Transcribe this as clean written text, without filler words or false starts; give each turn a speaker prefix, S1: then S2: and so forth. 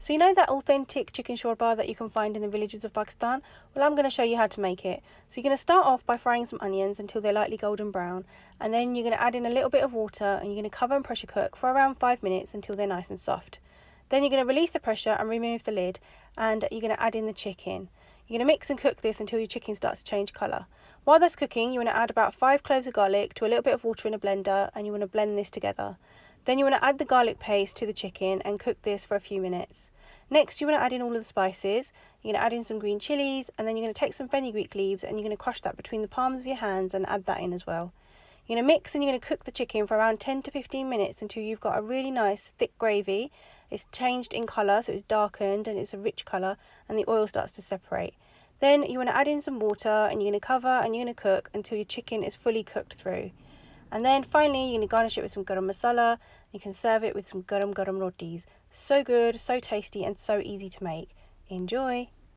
S1: So you know that authentic chicken shorba that you can find in the villages of Pakistan? Well, I'm going to show you how to make it. So you're going to start off by frying some onions until they're lightly golden brown, and then you're going to add in a little bit of water and you're going to cover and pressure cook for around 5 minutes until they're nice and soft. Then you're going to release the pressure and remove the lid, and you're going to add in the chicken. You're going to mix and cook this until your chicken starts to change colour. While that's cooking, you want to add about 5 cloves of garlic to a little bit of water in a blender, and you want to blend this together. Then you want to add the garlic paste to the chicken and cook this for a few minutes. Next, you want to add in all of the spices. You're going to add in some green chilies, and then you're going to take some fenugreek leaves and you're going to crush that between the palms of your hands and add that in as well. You're going to mix and you're going to cook the chicken for around 10 to 15 minutes until you've got a really nice thick gravy. It's changed in colour, so it's darkened and it's a rich colour, and the oil starts to separate. Then you want to add in some water and you're going to cover and you're going to cook until your chicken is fully cooked through. And then finally, you're going to garnish it with some garam masala. You can serve it with some garam rotis. So good, so tasty, and so easy to make. Enjoy!